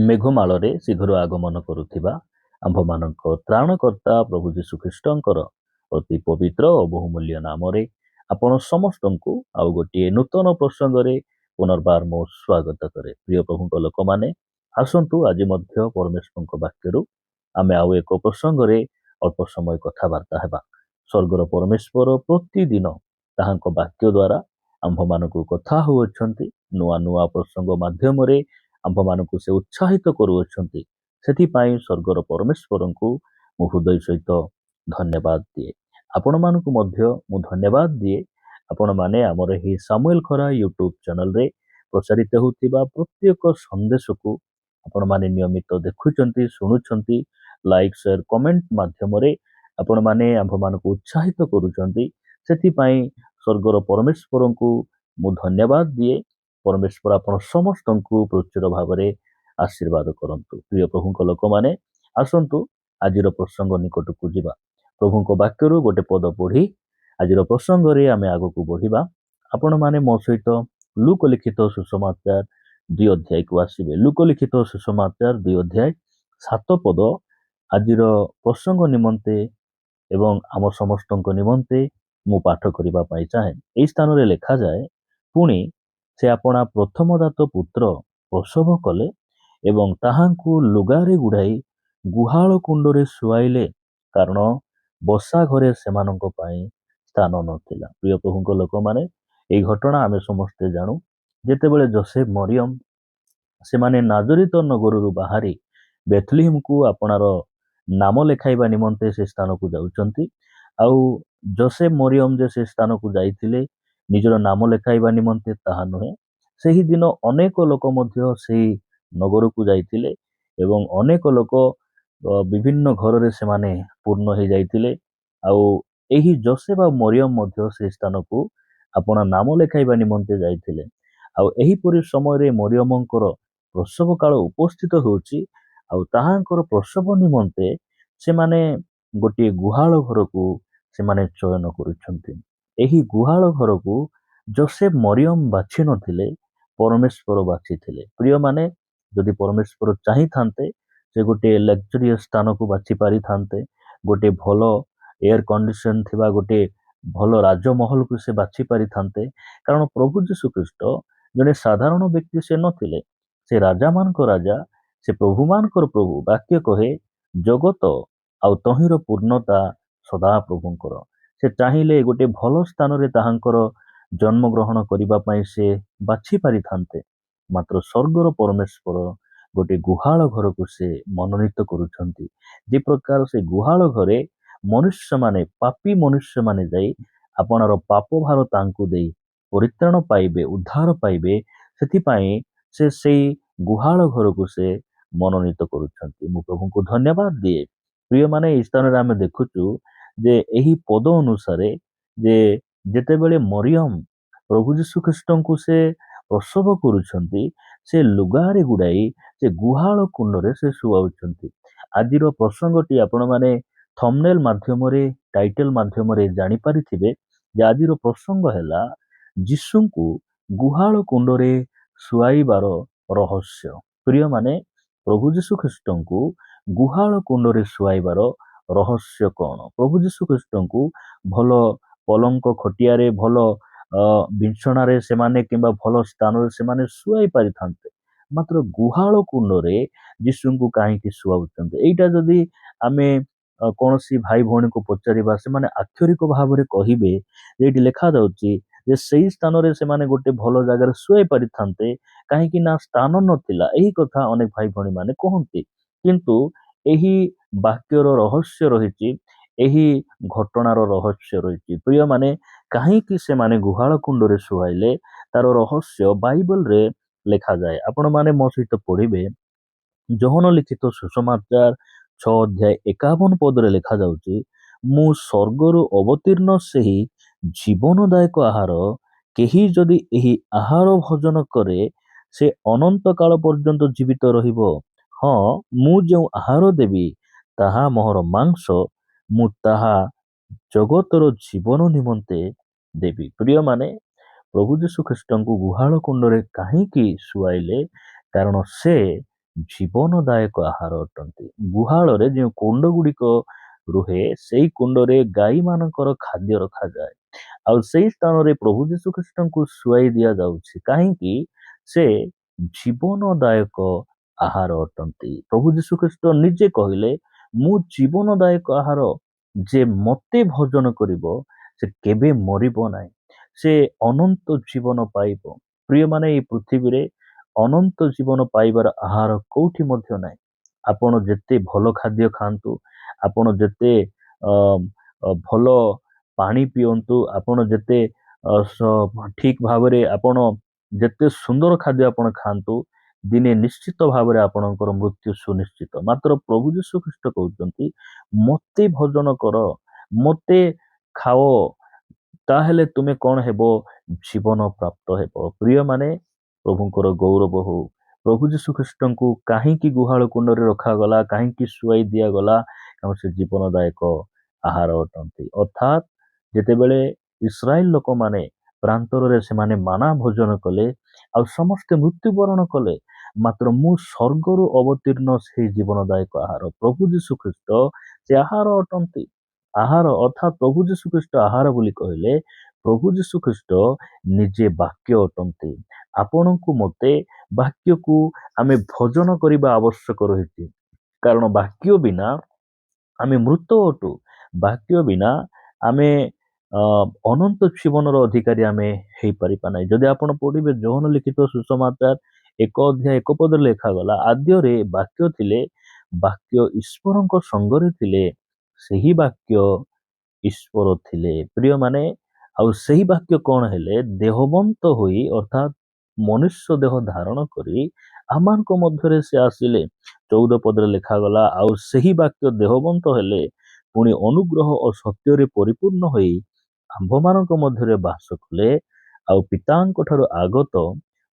ମେଘମାଳରେ ଶୀଘ୍ର ଆଗମନ କରୁଥିବା ଆମ୍ଭମାନଙ୍କ ତ୍ରାଣକର୍ତ୍ତା ପ୍ରଭୁ ଯୀଶୁଖ୍ରୀଷ୍ଟଙ୍କର ଅତି ପବିତ୍ର ଓ ବହୁମୂଲ୍ୟ ନାମରେ ଆପଣ ସମସ୍ତଙ୍କୁ ଆଉ ଗୋଟିଏ ନୂତନ ପ୍ରସଙ୍ଗରେ ପୁନର୍ବାର ମୁଁ ସ୍ୱାଗତ କରେ। ପ୍ରିୟ ପ୍ରଭୁଙ୍କ ଲୋକମାନେ, ଆସନ୍ତୁ ଆଜି ମଧ୍ୟ ପରମେଶ୍ୱରଙ୍କ ବାକ୍ୟରୁ ଆମେ ଆଉ ଏକ ପ୍ରସଙ୍ଗରେ ଅଳ୍ପ ସମୟ କଥାବାର୍ତ୍ତା ହେବା। ସ୍ୱର୍ଗର ପରମେଶ୍ୱର ପ୍ରତିଦିନ ତାହାଙ୍କ ବାକ୍ୟ ଦ୍ୱାରା ଆମ୍ଭମାନଙ୍କୁ କଥା ହେଉଅଛନ୍ତି। ନୂଆ ନୂଆ ପ୍ରସଙ୍ଗ ମାଧ୍ୟମରେ ଆମ୍ଭମାନଙ୍କୁ ସେ ଉତ୍ସାହିତ କରୁଅଛନ୍ତି। ସେଥିପାଇଁ ସ୍ୱର୍ଗର ପରମେଶ୍ୱରଙ୍କୁ ମୁଁ ହୃଦୟ ସହିତ ଧନ୍ୟବାଦ ଦିଏ। ଆପଣମାନଙ୍କୁ ମଧ୍ୟ ମୁଁ ଧନ୍ୟବାଦ ଦିଏ। ଆପଣମାନେ ଆମର ଏହି ସାମୁଏଲ ଖରା ୟୁଟ୍ୟୁବ ଚ୍ୟାନେଲରେ ପ୍ରଚାରିତ ହେଉଥିବା ପ୍ରତ୍ୟେକ ସନ୍ଦେଶକୁ ଆପଣମାନେ ନିୟମିତ ଦେଖୁଛନ୍ତି, ଶୁଣୁଛନ୍ତି। ଲାଇକ୍, ସେୟାର, କମେଣ୍ଟ ମାଧ୍ୟମରେ ଆପଣମାନେ ଆମ୍ଭମାନଙ୍କୁ ଉତ୍ସାହିତ କରୁଛନ୍ତି। ସେଥିପାଇଁ ସ୍ୱର୍ଗର ପରମେଶ୍ୱରଙ୍କୁ ମୁଁ ଧନ୍ୟବାଦ ଦିଏ। ପରମେଶ୍ୱର ଆପଣ ସମସ୍ତଙ୍କୁ ପ୍ରଚୁର ଭାବରେ ଆଶୀର୍ବାଦ କରନ୍ତୁ। ପ୍ରିୟ ପ୍ରଭୁଙ୍କ ଲୋକମାନେ, ଆସନ୍ତୁ ଆଜିର ପ୍ରସଙ୍ଗ ନିକଟକୁ ଯିବା। ପ୍ରଭୁଙ୍କ ବାକ୍ୟରୁ ଗୋଟେ ପଦ ପଢ଼ି ଆଜିର ପ୍ରସଙ୍ଗରେ ଆମେ ଆଗକୁ ବଢ଼ିବା। ଆପଣମାନେ ମୋ ସହିତ ଲୁକ ଲିଖିତ ସୁସମାଚାର 2 ଅଧ୍ୟାୟକୁ ଆସିବେ। ଲୁକ ଲିଖିତ ସୁସମାଚାର 2 ଅଧ୍ୟାୟ 7 ପଦ ଆଜିର ପ୍ରସଙ୍ଗ ନିମନ୍ତେ ଏବଂ ଆମ ସମସ୍ତଙ୍କ ନିମନ୍ତେ ମୁଁ ପାଠ କରିବା ପାଇଁ ଚାହେଁ। ଏହି ସ୍ଥାନରେ ଲେଖାଯାଏ, ପୁଣି ସେ ଆପଣା ପ୍ରଥମଦାତ ପୁତ୍ର ପ୍ରସବ କଲେ ଏବଂ ତାହାଙ୍କୁ ଲୁଗାରେ ଗୁଡ଼ାଇ ଗୁହାଳ କୁଣ୍ଡରେ ଶୁଆଇଲେ, କାରଣ ବସା ଘରେ ସେମାନଙ୍କ ପାଇଁ ସ୍ଥାନ ନଥିଲା। ପ୍ରିୟ ପ୍ରଭୁଙ୍କ ଲୋକମାନେ, ଏହି ଘଟଣା ଆମେ ସମସ୍ତେ ଜାଣୁ। ଯେତେବେଳେ ଯୋସେଫ ମରିୟମ ସେମାନେ ନାଜରିତ ନଗରରୁ ବାହାରି ବେଥଲିହେମକୁ ଆପଣାର ନାମ ଲେଖାଇବା ନିମନ୍ତେ ସେ ସ୍ଥାନକୁ ଯାଉଛନ୍ତି। ଆଉ ଯୋସେଫ ମରିୟମ ଯେ ସେ ସ୍ଥାନକୁ ଯାଇଥିଲେ ନିଜର ନାମ ଲେଖାଇବା ନିମନ୍ତେ ତାହା ନୁହେଁ। ସେହି ଦିନ ଅନେକ ଲୋକ ମଧ୍ୟ ସେହି ନଗରକୁ ଯାଇଥିଲେ ଏବଂ ଅନେକ ଲୋକ ବିଭିନ୍ନ ଘରରେ ସେମାନେ ପୂର୍ଣ୍ଣ ହେଇଯାଇଥିଲେ। ଆଉ ଏହି ଯୋସେଫ ଆଉ ମରିୟମ ମଧ୍ୟ ସେ ସ୍ଥାନକୁ ଆପଣା ନାମ ଲେଖାଇବା ନିମନ୍ତେ ଯାଇଥିଲେ। ଆଉ ଏହିପରି ସମୟରେ ମରିୟମଙ୍କର ପ୍ରସବ କାଳ ଉପସ୍ଥିତ ହେଉଛି। ଆଉ ତାହାଙ୍କର ପ୍ରସବ ନିମନ୍ତେ ସେମାନେ ଗୋଟିଏ ଗୁହାଳ ଘରକୁ ସେମାନେ ଚୟନ କରୁଛନ୍ତି। ଏହି ଗୁହାଳ ଘରକୁ ଯୋସେଫ ମରିୟମ ବାଛି ନଥିଲେ, ପରମେଶ୍ୱର ବାଛିଥିଲେ। ପ୍ରିୟମାନେ, ଯଦି ପରମେଶ୍ୱର ଚାହିଁଥାନ୍ତେ ସେ ଗୋଟିଏ ଲକ୍ଜରିୟସ୍ ସ୍ଥାନକୁ ବାଛି ପାରିଥାନ୍ତେ। ଗୋଟିଏ ଭଲ ଏୟାର କଣ୍ଡିସନ ଥିବା ଗୋଟିଏ ଭଲ ରାଜମହଲକୁ ସେ ବାଛି ପାରିଥାନ୍ତେ। କାରଣ ପ୍ରଭୁ ଯୀଶୁଖ୍ରୀଷ୍ଟ ଜଣେ ସାଧାରଣ ବ୍ୟକ୍ତି ସେ ନଥିଲେ। ସେ ରାଜାମାନଙ୍କ ରାଜା, ସେ ପ୍ରଭୁମାନଙ୍କର ପ୍ରଭୁ। ବାକ୍ୟ କହେ, ଜଗତ ଆଉ ତହିଁର ପୂର୍ଣ୍ଣତା ସଦା ପ୍ରଭୁଙ୍କର। ସେ ଚାହିଁଲେ ଗୋଟେ ଭଲ ସ୍ଥାନରେ ତାହାଙ୍କର ଜନ୍ମଗ୍ରହଣ କରିବା ପାଇଁ ସେ ବାଛି ପାରିଥାନ୍ତେ। ମାତ୍ର ସ୍ୱର୍ଗର ପରମେଶ୍ୱର ଗୋଟେ ଗୁହାଳ ଘରକୁ ସେ ମନୋନୀତ କରୁଛନ୍ତି। ଯେ ପ୍ରକାର ସେ ଗୁହାଳ ଘରେ ମନୁଷ୍ୟମାନେ, ପାପୀ ମନୁଷ୍ୟମାନେ ଯାଇ ଆପଣାର ପାପ ଭାର ତାଙ୍କୁ ଦେଇ ପରିତ୍ରାଣ ପାଇବେ, ଉଦ୍ଧାର ପାଇବେ, ସେଥିପାଇଁ ସେ ସେଇ ଗୁହାଳ ଘରକୁ ସେ ମନୋନୀତ କରୁଛନ୍ତି। ମୁଁ ପ୍ରଭୁଙ୍କୁ ଧନ୍ୟବାଦ ଦିଏ। ପ୍ରିୟମାନେ, ଏହି ସ୍ଥାନରେ ଆମେ ଦେଖୁଛୁ ଯେ ଏହି ପଦ ଅନୁସାରେ ଯେ ଯେତେବେଳେ ମରିୟମ ପ୍ରଭୁ ଯୀଶୁଖ୍ରୀଷ୍ଟଙ୍କୁ ସେ ପ୍ରସବ କରୁଛନ୍ତି, ସେ ଲୁଗାରେ ଗୁଡ଼ାଇ ସେ ଗୁହାଳ କୁଣ୍ଡରେ ସେ ଶୁଆଉଛନ୍ତି। ଆଜିର ପ୍ରସଙ୍ଗଟି ଆପଣମାନେ ଥମ୍ବନେଲ ମାଧ୍ୟମରେ, ଟାଇଟେଲ ମାଧ୍ୟମରେ ଜାଣିପାରିଥିବେ ଯେ ଆଜିର ପ୍ରସଙ୍ଗ ହେଲା ଯୀଶୁଙ୍କୁ ଗୁହାଳ କୁଣ୍ଡରେ ଶୁଆଇବାର ରହସ୍ୟ। ପ୍ରିୟମାନେ, ପ୍ରଭୁ ଯୀଶୁଖ୍ରୀଷ୍ଟଙ୍କୁ ଗୁହାଳ କୁଣ୍ଡରେ ଶୁଆଇବାର ରହସ୍ୟ କଣ? ପ୍ରଭୁ ଯୀଶୁଖ୍ରୀଷ୍ଟଙ୍କୁ ଭଲ ପଲଙ୍କ ଖଟିଆରେ, ଭଲ ବିଛଣାରେ ସେମାନେ କିମ୍ବା ଭଲ ସ୍ଥାନରେ ସେମାନେ ଶୁଆଇ ପାରିଥାନ୍ତେ। ମାତ୍ର ଗୁହାଳ କୁଣ୍ଡରେ ଯୀଶୁଙ୍କୁ କାହିଁକି ଶୁଆଉଛନ୍ତି? ଏଇଟା ଯଦି ଆମେ କୌଣସି ଭାଇ ଭଉଣୀକୁ ପଚାରିବା, ସେମାନେ ଆକ୍ଷରିକ ଭାବରେ କହିବେ ଯେ ଏଇଠି ଲେଖାଯାଉଛି ଯେ ସେଇ ସ୍ଥାନରେ ସେମାନେ ଗୋଟେ ଭଲ ଜାଗାରେ ଶୁଆଇ ପାରିଥାନ୍ତେ, କାହିଁକି ନା ସ୍ଥାନ ନଥିଲା। ଏହି କଥା ଅନେକ ଭାଇ ଭଉଣୀ ମାନେ କହନ୍ତି। କିନ୍ତୁ ଏହି ବାକ୍ୟର ରହସ୍ୟ ରହିଛି, ଏହି ଘଟଣାର ରହସ୍ୟ ରହିଛି। ପ୍ରିୟମାନେ, କାହିଁକି ସେମାନେ ଗୁହାଳ କୁଣ୍ଡରେ ଶୁଆଇଲେ ତାର ରହସ୍ୟ ବାଇବଲରେ ଲେଖାଯାଏ। ଆପଣମାନେ ମୋ ସହିତ ପଢିବେ। ଯୋହନ ଲିଖିତ ସୁସମାଚାର 6 ଅଧ୍ୟାୟ 51 ପଦରେ ଲେଖାଯାଉଛି, ମୁଁ ସ୍ୱର୍ଗରୁ ଅବତୀର୍ଣ୍ଣ ସେହି ଜୀବନଦାୟକ ଆହାର, କେହି ଯଦି ଏହି ଆହାର ଭୋଜନ କରେ ସେ ଅନନ୍ତ କାଳ ପର୍ଯ୍ୟନ୍ତ ଜୀବିତ ରହିବ। ହଁ, ମୁଁ ଯେଉଁ ଆହାର ଦେବି ତାହା ମୋହର ମାଂସ, ମୁଁ ତାହା ଜଗତର ଜୀବନ ନିମନ୍ତେ ଦେବି। ପ୍ରିୟମାନେ, ପ୍ରଭୁ ଯୀଶୁଖ୍ରୀଷ୍ଟଙ୍କୁ ଗୁହାଳ କୁଣ୍ଡରେ କାହିଁକି ଶୁଆଇଲେ? କାରଣ ସେ ଜୀବନଦାୟକ ଆହାର ଅଟନ୍ତି। ଗୁହାଳରେ ଯେଉଁ କୁଣ୍ଡ ଗୁଡ଼ିକ ରୁହେ ସେଇ କୁଣ୍ଡରେ ଗାଈମାନଙ୍କର ଖାଦ୍ୟ ରଖାଯାଏ। ଆଉ ସେଇ ସ୍ଥାନରେ ପ୍ରଭୁ ଯୀଶୁଖ୍ରୀଷ୍ଟଙ୍କୁ ଶୁଆଇ ଦିଆଯାଉଛି। କାହିଁକି? ସେ ଜୀବନଦାୟକ ଆହାର ଅଟନ୍ତି। ପ୍ରଭୁ ଯୀଶୁଖ୍ରୀଷ୍ଟ ନିଜେ କହିଲେ, ମୁଁ ଜୀବନଦାୟକ ଆହାର, ଯେ ମତେ ଭୋଜନ କରିବ ସେ କେବେ ମରିବ ନାହିଁ, ସେ ଅନନ୍ତ ଜୀବନ ପାଇବ। ପ୍ରିୟମାନେ, ଏଇ ପୃଥିବୀରେ ଅନନ୍ତ ଜୀବନ ପାଇବାର ଆହାର କୋଉଠି ମଧ୍ୟ ନାହିଁ। ଆପଣ ଯେତେ ଭଲ ଖାଦ୍ୟ ଖାଆନ୍ତୁ, ଆପଣ ଯେତେ ଅ, ଭଲ ପାଣି ପିଅନ୍ତୁ, ଆପଣ ଯେତେ ଠିକ ଭାବରେ ଆପଣ ଯେତେ ସୁନ୍ଦର ଖାଦ୍ୟ ଆପଣ ଖାଆନ୍ତୁ, ଦିନେ ନିଶ୍ଚିତ ଭାବରେ ଆପଣଙ୍କର ମୃତ୍ୟୁ ସୁନିଶ୍ଚିତ। ମାତ୍ର ପ୍ରଭୁ ଯୀଶୁଖ୍ରୀଷ୍ଟ କହୁଛନ୍ତି, ମତେ ଭୋଜନ କର, ମତେ ଖାଅ, ତାହେଲେ ତୁମେ କଣ ହେବ? ଜୀବନ ପ୍ରାପ୍ତ ହେବ। ପ୍ରିୟମାନେ, ପ୍ରଭୁଙ୍କର ଗୌରବ ହଉ। ପ୍ରଭୁ ଯୀଶୁଖ୍ରୀଷ୍ଟଙ୍କୁ କାହିଁକି ଗୁହାଳ କୁଣ୍ଡରେ ରଖାଗଲା, କାହିଁକି ଶୁଆଇ ଦିଆଗଲା? କାରଣ ସେ ଜୀବନଦାୟକ ଆହାର ଅଟନ୍ତି। ଅର୍ଥାତ୍ ଯେତେବେଳେ ଇସ୍ରାଏଲ ଲୋକମାନେ ପ୍ରାନ୍ତରରେ ସେମାନେ ମାନା ଭୋଜନ କଲେ ଆଉ ସମସ୍ତେ ମୃତ୍ୟୁବରଣ କଲେ, ମାତ୍ର ମୁଁ ସ୍ୱର୍ଗରୁ ଅବତୀର୍ଣ୍ଣ ସେହି ଜୀବନଦାୟକ ଆହାର ପ୍ରଭୁ ଯୀଶୁଖ୍ରୀଷ୍ଟ ସେ ଆହାର ଅଟନ୍ତି। ଆହାର ଅର୍ଥାତ୍ ପ୍ରଭୁ ଯୀଶୁଖ୍ରୀଷ୍ଟ ଆହାର ବୋଲି କହିଲେ ପ୍ରଭୁ ଯୀଶୁଖ୍ରୀଷ୍ଟ ନିଜେ ବାକ୍ୟ ଅଟନ୍ତି। ଆପଣଙ୍କୁ ମତେ ବାକ୍ୟକୁ ଆମେ ଭୋଜନ କରିବା ଆବଶ୍ୟକ ରହିଛି। କାରଣ ବାକ୍ୟ ବିନା ଆମେ ମୃତ ଅଟୁ। ବାକ୍ୟ ବିନା ଆମେ ଅନନ୍ତ ଜୀବନର ଅଧିକାରୀ ଆମେ ହେଇପାରିବା ନାହିଁ। ଯଦି ଆପଣ ପଢିବେ ଯୋହନ ଲିଖିତ ସୁସମାଚାର 1 ଅଧ୍ୟାୟ 1 ପଦରେ ଲେଖାଗଲା, ଆଦ୍ୟରେ ବାକ୍ୟ ଥିଲେ, ବାକ୍ୟ ଈଶ୍ୱରଙ୍କ ସଙ୍ଗରେ ଥିଲେ, ସେହି ବାକ୍ୟ ଈଶ୍ୱର ଥିଲେ। ପ୍ରିୟମାନେ, ଆଉ ସେହି ବାକ୍ୟ କଣ ହେଲେ? ଦେହବନ୍ତ ହୋଇ, ଅର୍ଥାତ୍ ମନୁଷ୍ୟ ଦେହ ଧାରଣ କରି ଆମମାନଙ୍କ ମଧ୍ୟରେ ସେ ଆସିଲେ। 14 ପଦରେ ଲେଖାଗଲା, ଆଉ ସେହି ବାକ୍ୟ ଦେହବନ୍ତ ହେଲେ, ପୁଣି ଅନୁଗ୍ରହ ଓ ସତ୍ୟରେ ପରିପୂର୍ଣ୍ଣ ହୋଇ ଆମ୍ଭମାନଙ୍କ ମଧ୍ୟରେ ବାସ କଲେ। ଆଉ ପିତାଙ୍କ ଠାରୁ ଆଗତ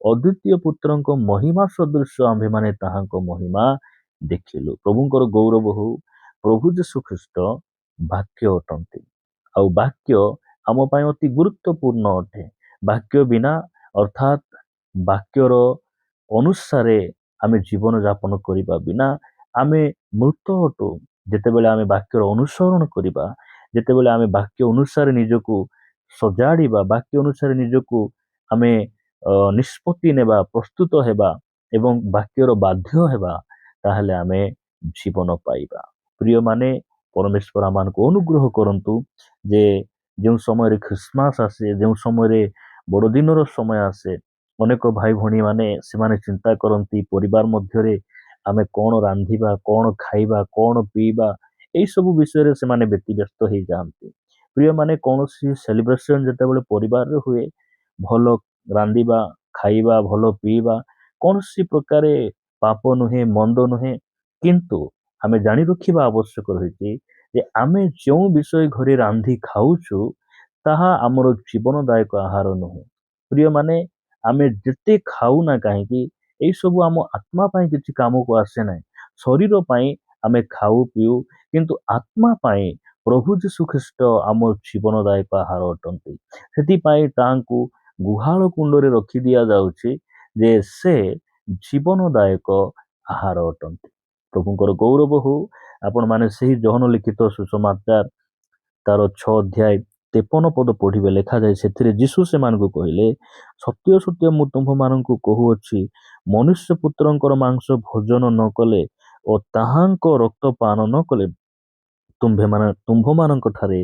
ଅଦ୍ୱିତୀୟ ପୁତ୍ରଙ୍କ ମହିମା ସଦୃଶ ଆମ୍ଭେମାନେ ତାହାଙ୍କ ମହିମା ଦେଖିଲୁ। ପ୍ରଭୁଙ୍କର ଗୌରବ ହଉ। ପ୍ରଭୁ ଯୀଶୁଖ୍ରୀଷ୍ଟ ବାକ୍ୟ ଅଟନ୍ତି। ଆଉ ବାକ୍ୟ ଆମ ପାଇଁ ଅତି ଗୁରୁତ୍ୱପୂର୍ଣ୍ଣ ଅଟେ। ବାକ୍ୟ ବିନା, ଅର୍ଥାତ୍ ବାକ୍ୟର ଅନୁସାରେ ଆମେ ଜୀବନ ଯାପନ କରିବା ବିନା ଆମେ ମୃତ ଅଟୁ। ଯେତେବେଳେ ଆମେ ବାକ୍ୟର ଅନୁସରଣ କରିବା, ଯେତେବେଳେ ଆମେ ବାକ୍ୟ ଅନୁସାରେ ନିଜକୁ ସଜାଡ଼ିବା, ବାକ୍ୟ ଅନୁସାରେ ନିଜକୁ ଆମେ ନିଷ୍ପତ୍ତି ନେବା, ପ୍ରସ୍ତୁତ ହେବା ଏବଂ ବାକ୍ୟର ବାଧ୍ୟ ହେବା, ତାହେଲେ ଆମେ ଜୀବନ ପାଇବା। ପ୍ରିୟମାନେ, ପରମେଶ୍ୱର ଆମମାନଙ୍କୁ ଅନୁଗ୍ରହ କରନ୍ତୁ ଯେ ଯେଉଁ ସମୟରେ ଖ୍ରୀଷ୍ଟମାସ ଆସେ, ଯେଉଁ ସମୟରେ ବଡ଼ଦିନର ସମୟ ଆସେ, ଅନେକ ଭାଇ ଭଉଣୀ ମାନେ ସେମାନେ ଚିନ୍ତା କରନ୍ତି ପରିବାର ମଧ୍ୟରେ ଆମେ କଣ ରାନ୍ଧିବା, କଣ ଖାଇବା, କଣ ପିଇବା, ଏଇ ସବୁ ବିଷୟରେ ସେମାନେ ବ୍ୟତିବ୍ୟସ୍ତ ହେଇଯାଆନ୍ତି। ପ୍ରିୟମାନେ, କୌଣସି ସେଲିବ୍ରେସନ ଯେତେବେଳେ ପରିବାରରେ ହୁଏ, ଭଲ ରାନ୍ଧିବା, ଖାଇବା, ଭଲ ପିଇବା କୌଣସି ପ୍ରକାରେ ପାପ ନୁହେଁ, ମନ୍ଦ ନୁହେଁ। କିନ୍ତୁ ଆମେ ଜାଣି ରଖିବା ଆବଶ୍ୟକ ରହିଛି ଯେ ଆମେ ଯେଉଁ ବିଷୟ ଘରେ ରାନ୍ଧି ଖାଉଛୁ ତାହା ଆମର ଜୀବନଦାୟକ ଆହାର ନୁହେଁ। ପ୍ରିୟମାନେ, ଆମେ ଯେତେ ଖାଉନା କାହିଁକି, ଏଇସବୁ ଆମ ଆତ୍ମା ପାଇଁ କିଛି କାମକୁ ଆସେ ନାହିଁ। ଶରୀର ପାଇଁ ଆମେ ଖାଉ ପିଉ, କିନ୍ତୁ ଆତ୍ମା ପାଇଁ ପ୍ରଭୁ ଯୀଶୁଖ୍ରୀଷ୍ଟ ଆମ ଜୀବନଦାୟକ ଆହାର ଅଟନ୍ତି। ସେଥିପାଇଁ ତାଙ୍କୁ ଗୁହାଳ କୁଣ୍ଡରେ ରଖି ଦିଆଯାଉଛି ଯେ ସେ ଜୀବନଦାୟକ ଆହାର ଅଟନ୍ତି। ପ୍ରଭୁଙ୍କର ଗୌରବ ହଉ। ଆପଣମାନେ ସେହି ଯୋହନ ଲିଖିତ ସୁସମାଚାର ତାର 6 ଅଧ୍ୟାୟ 53 ପଦ ପଢିବେ। ଲେଖାଯାଏ, ସେଥିରେ ଯୀଶୁ ସେମାନଙ୍କୁ କହିଲେ, ସତ୍ୟ ସତ୍ୟ ମୁଁ ତୁମ୍ଭମାନଙ୍କୁ କହୁଅଛି, ମନୁଷ୍ୟ ପୁତ୍ରଙ୍କର ମାଂସ ଭୋଜନ ନ କଲେ ଓ ତାହାଙ୍କ ରକ୍ତ ପାନ ନ କଲେ ତୁମ୍ଭମାନଙ୍କ ଠାରେ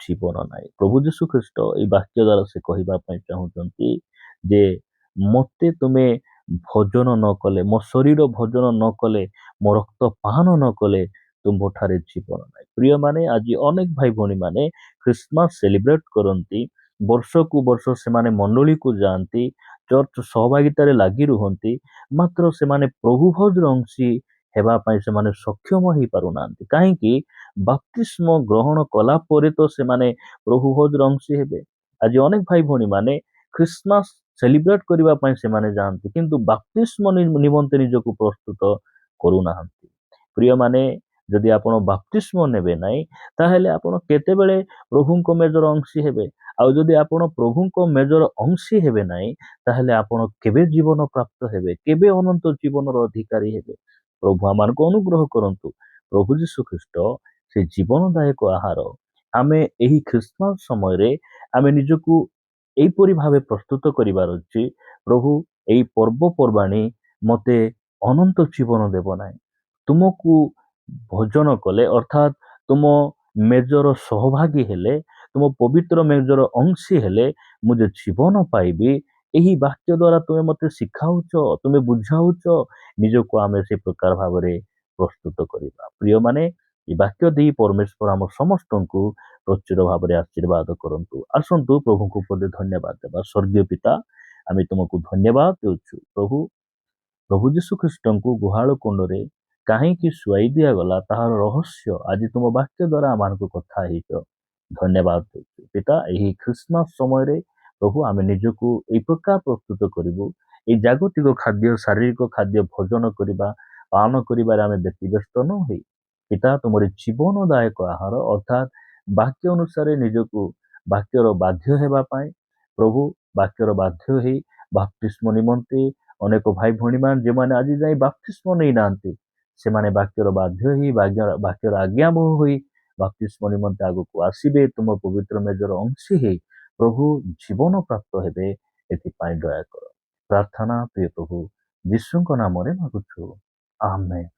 ଜୀବନ ନାହିଁ। ପ୍ରଭୁ ଯୀଶୁଖ୍ରୀଷ୍ଟ ଏଇ ବାକ୍ୟ ଦ୍ୱାରା ସେ କହିବା ପାଇଁ ଚାହୁଁଛନ୍ତି ଯେ ମତେ ତୁମେ ଭୋଜନ ନ କଲେ, ମୋ ଶରୀର ଭୋଜନ ନ କଲେ, ମୋ ରକ୍ତ ପାନ ନ କଲେ ତୁମ୍ଭଠାରେ ଜୀବନ ନାହିଁ। ପ୍ରିୟମାନେ, ଆଜି ଅନେକ ଭାଇ ଭଉଣୀ ମାନେ ଖ୍ରୀଷ୍ଟମାସ ସେଲିବ୍ରେଟ କରନ୍ତି। ବର୍ଷକୁ ବର୍ଷ ସେମାନେ ମଣ୍ଡଳୀକୁ ଯାଆନ୍ତି, ଚର୍ଚ୍ଚ ସହଭାଗିତାରେ ଲାଗି ରୁହନ୍ତି, ମାତ୍ର ସେମାନେ ପ୍ରଭୁ ଭୋଜର ଅଂଶୀ ହେବା ପାଇଁ ସେମାନେ ସକ୍ଷମ ହେଇପାରୁନାହାନ୍ତି। କାହିଁକି? ବାପ୍ତିସ୍ମ ଗ୍ରହଣ କଲା ପରେ ତ ସେମାନେ ପ୍ରଭୁ ଭୋଜର ଅଂଶୀ ହେବେ। ଆଜି ଅନେକ ଭାଇ ଭଉଣୀ ମାନେ ଖ୍ରୀଷ୍ଟମାସ ସେଲିବ୍ରେଟ କରିବା ପାଇଁ ସେମାନେ ଯାଆନ୍ତି, କିନ୍ତୁ ବାପ୍ତିସ୍ମ ନିମନ୍ତେ ନିଜକୁ ପ୍ରସ୍ତୁତ କରୁନାହାନ୍ତି। ପ୍ରିୟମାନେ, ଯଦି ଆପଣ ବାପ୍ତିସ୍ମ ନେବେ ନାହିଁ ତାହେଲେ ଆପଣ କେତେବେଳେ ପ୍ରଭୁଙ୍କ ମେଜର ଅଂଶୀ ହେବେ? ଆଉ ଯଦି ଆପଣ ପ୍ରଭୁଙ୍କ ମେଜର ଅଂଶୀ ହେବେ ନାହିଁ ତାହେଲେ ଆପଣ କେବେ ଜୀବନ ପ୍ରାପ୍ତ ହେବେ? କେବେ ଅନନ୍ତ ଜୀବନର ଅଧିକାରୀ ହେବେ? ପ୍ରଭୁ ଆମମାନଙ୍କୁ ଅନୁଗ୍ରହ କରନ୍ତୁ। ପ୍ରଭୁ ଯୀଶୁ ଖ୍ରୀଷ୍ଟ ସେ ଜୀବନଦାୟକ ଆହାର ଆମେ ଏହି ଖ୍ରୀଷ୍ଟମାସ ସମୟରେ ଆମେ ନିଜକୁ ଏହିପରି ଭାବେ ପ୍ରସ୍ତୁତ କରିବାର ଅଛି। ପ୍ରଭୁ ଏଇ ପର୍ବପର୍ବାଣୀ ମତେ ଅନନ୍ତ ଜୀବନ ଦେବ ନାହିଁ। ତୁମକୁ ଭୋଜନ କଲେ ଅର୍ଥାତ୍ ତୁମ ମେଜର ସହଭାଗୀ ହେଲେ, ତୁମ ପବିତ୍ର ମେଜର ଅଂଶୀ ହେଲେ ମୁଁ ଯେ ଜୀବନ ପାଇବି, ଏହି ବାକ୍ୟ ଦ୍ୱାରା ତୁମେ ମତେ ଶିଖାଉଛ, ତୁମେ ବୁଝାଉଛ, ନିଜକୁ ଆମେ ସେ ପ୍ରକାର ଭାବରେ ପ୍ରସ୍ତୁତ କରିବା। ପ୍ରିୟମାନେ, এই ବାକ୍ୟ ଦେଇ ପରମେଶ୍ୱର ଆମ ସମସ୍ତଙ୍କୁ ପ୍ରଚୁର ଭାବରେ ଆଶୀର୍ବାଦ କରନ୍ତୁ। ଆସନ୍ତୁ ପ୍ରଭୁଙ୍କୁ ପଦେ ଧନ୍ୟବାଦ ଦେବା। ସ୍ୱର୍ଗୀୟ ପିତା, ଆମେ ତୁମକୁ ଧନ୍ୟବାଦ ଦେଉଛୁ। ପ୍ରଭୁ ଯୀଶୁ ଖ୍ରୀଷ୍ଟଙ୍କୁ ଗୁହାଳ କୁଣ୍ଡରେ କାହିଁକି ଶୁଆଇ ଦିଆଗଲା ତାହାର ରହସ୍ୟ ଆଜି ତୁମ ବାକ୍ୟ ଦ୍ୱାରା ଆମମାନଙ୍କୁ କଥା ହେଇଛ। ଧନ୍ୟବାଦ ଦେଉଛୁ ପିତା। ଏହି ଖ୍ରୀଷ୍ଟମାସ ସମୟରେ ପ୍ରଭୁ ଆମେ ନିଜକୁ ଏହି ପ୍ରକାର ପ୍ରସ୍ତୁତ କରିବୁ। এই ଜାଗତିକ ଖାଦ୍ୟ, ଶାରୀରିକ ଖାଦ୍ୟ ଭୋଜନ କରିବା, ପାଳନ କରିବାରେ ଆମେ ବ୍ୟତିବ୍ୟସ୍ତ ନ ହୋଇ ପିତା ତୁମର ଜୀବନଦାୟକ ଆହାର ଅର୍ଥାତ୍ ବାକ୍ୟ ଅନୁସାରେ ନିଜକୁ ବାକ୍ୟର ବାଧ୍ୟ ହେବା ପାଇଁ ପ୍ରଭୁ ବାକ୍ୟର ବାଧ୍ୟ ହେଇ ବାପ୍ତିସ୍ମ ନିମନ୍ତେ ଅନେକ ଭାଇ ଭଉଣୀମାନେ ଯେଉଁମାନେ ଆଜି ଯାଇ ବାପ୍ତିସ୍ମ ନେଇନାହାନ୍ତି ସେମାନେ ବାକ୍ୟର ବାଧ୍ୟ ହେଇ ବାକ୍ୟର ଆଜ୍ଞାବହ ହୋଇ ବାପ୍ତିସ୍ମ ନିମନ୍ତେ ଆଗକୁ ଆସିବେ, ତୁମ ପବିତ୍ର ମେଜର ଅଂଶୀ ହେଇ ପ୍ରଭୁ ଜୀବନ ପ୍ରାପ୍ତ ହେବେ। ଏଥିପାଇଁ ଦୟା କର। ପ୍ରାର୍ଥନା ପ୍ରିୟ ପ୍ରଭୁ ଯୀଶୁଙ୍କ ନାମରେ ମାଗୁଛୁ, ଆମେନ୍।